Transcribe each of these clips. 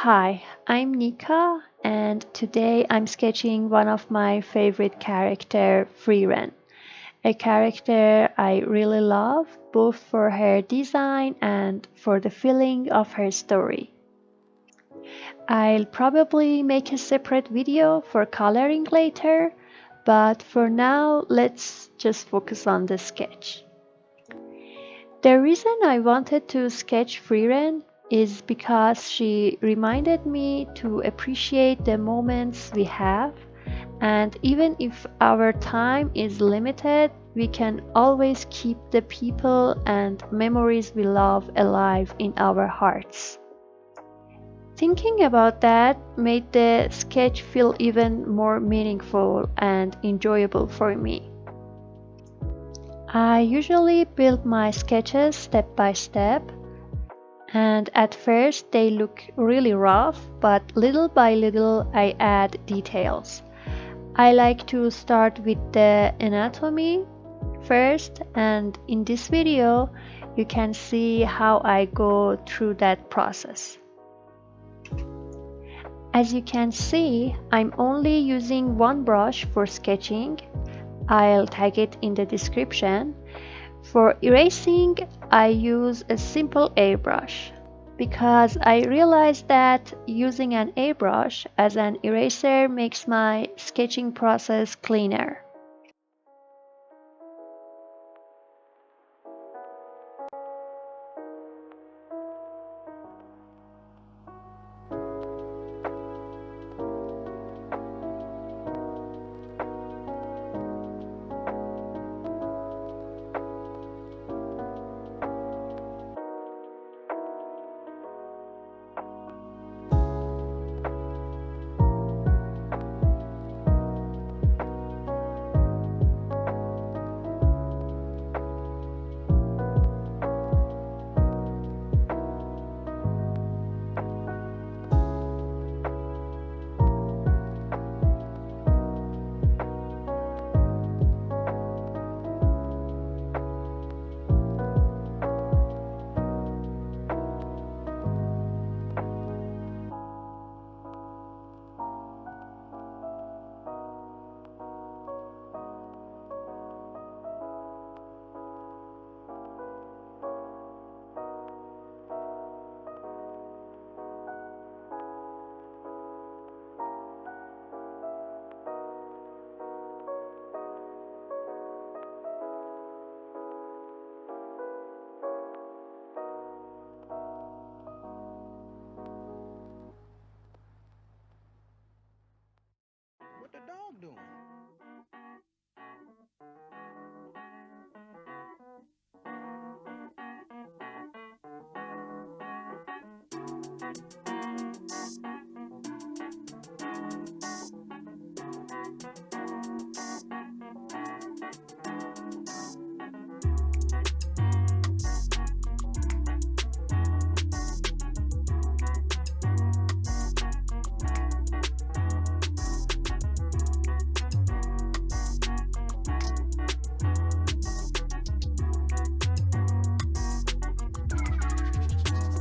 Hi, I'm Nika, and today I'm sketching one of my favorite character, Frieren, a character I really love both for her design and for the feeling of her story. I'll probably make a separate video for coloring later, but for now let's just focus on the sketch. The reason I wanted to sketch Frieren is because she reminded me to appreciate the moments we have, and even if our time is limited, we can always keep the people and memories we love alive in our hearts. Thinking about that made the sketch feel even more meaningful and enjoyable for me. I usually build my sketches step by step, and at first they look really rough, but little by little I add details. I like to start with the anatomy first, and in this video you can see how I go through that process. As you can see, I'm only using one brush for sketching. I'll tag it in the description. For erasing, I use a simple airbrush because I realized that using an airbrush as an eraser makes my sketching process cleaner. What the dog doing?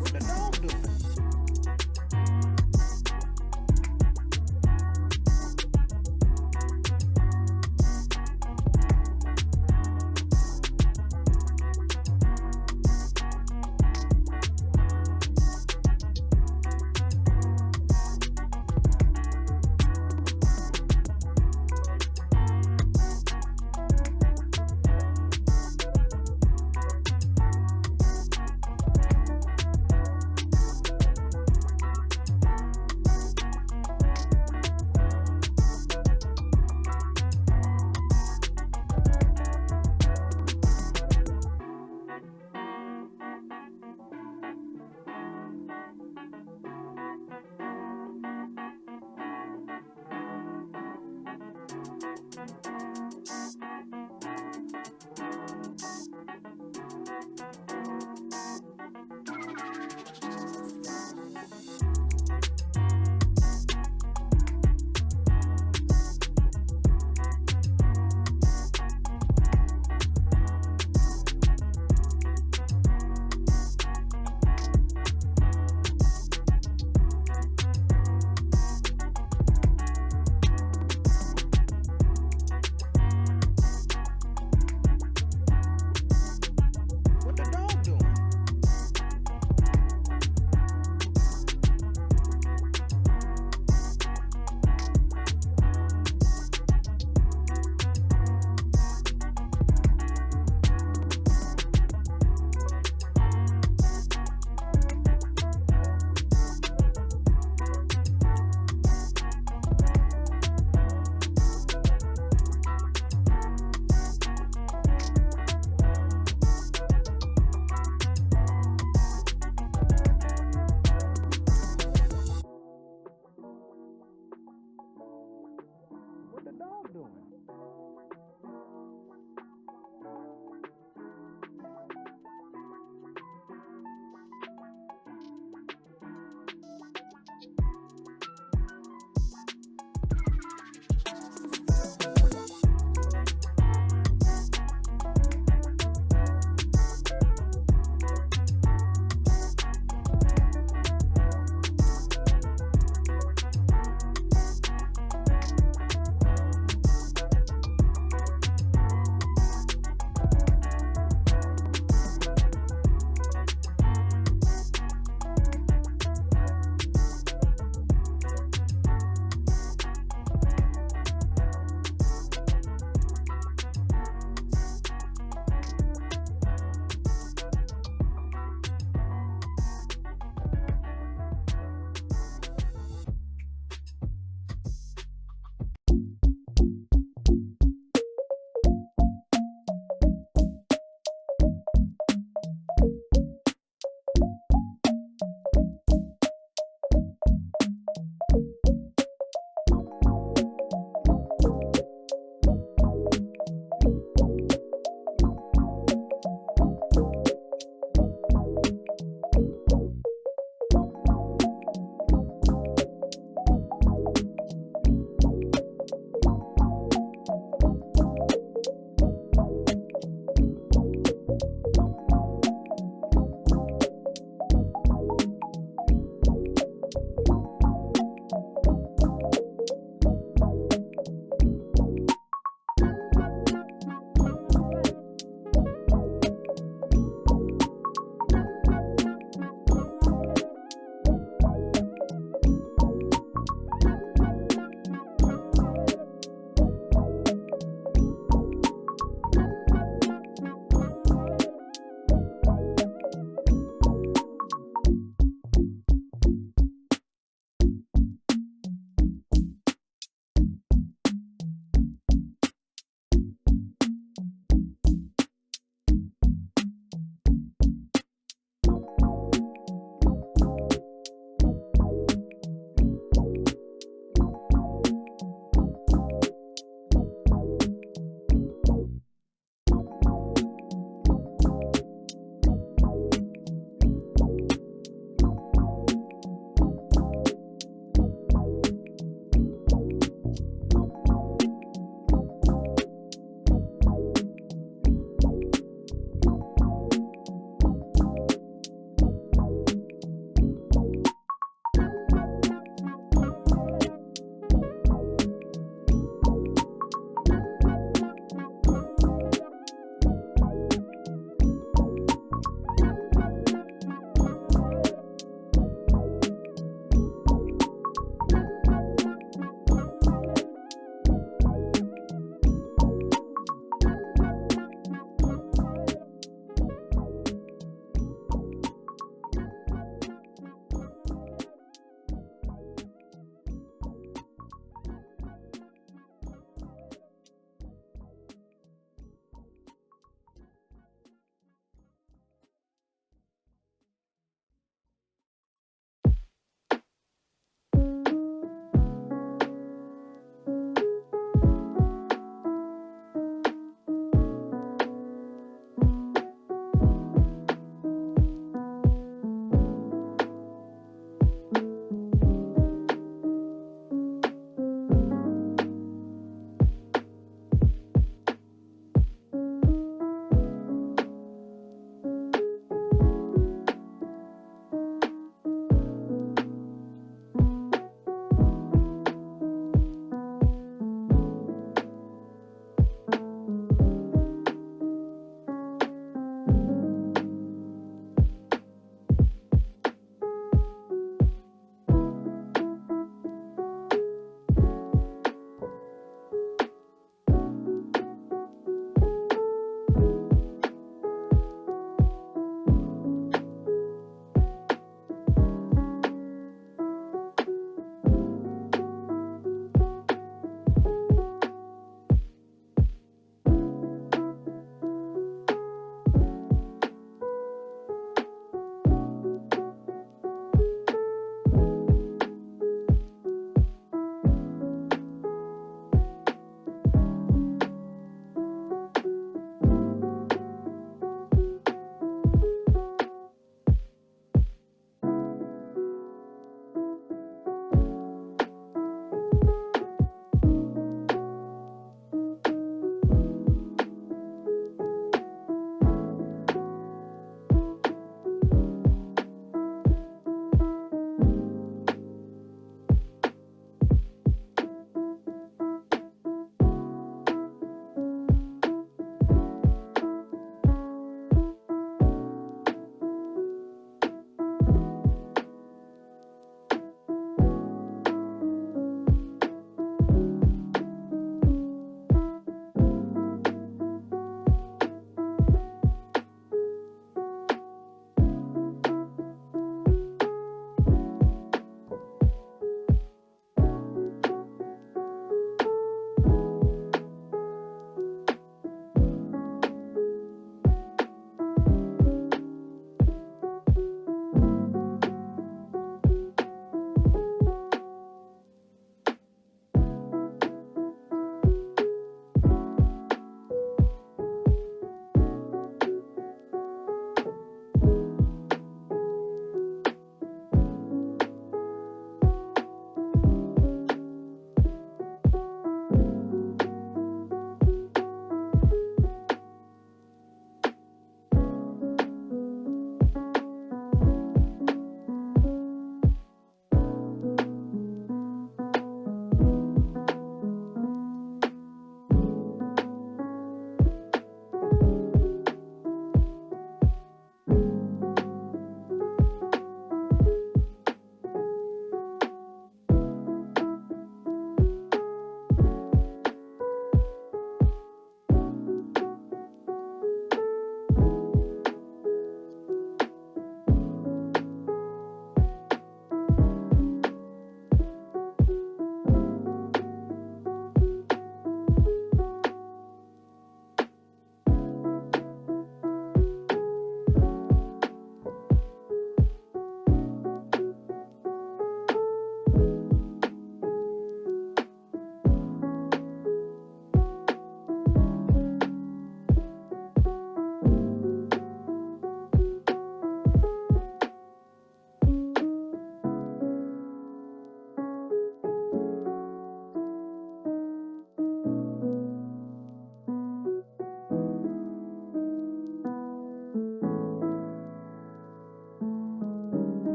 What the dog doing?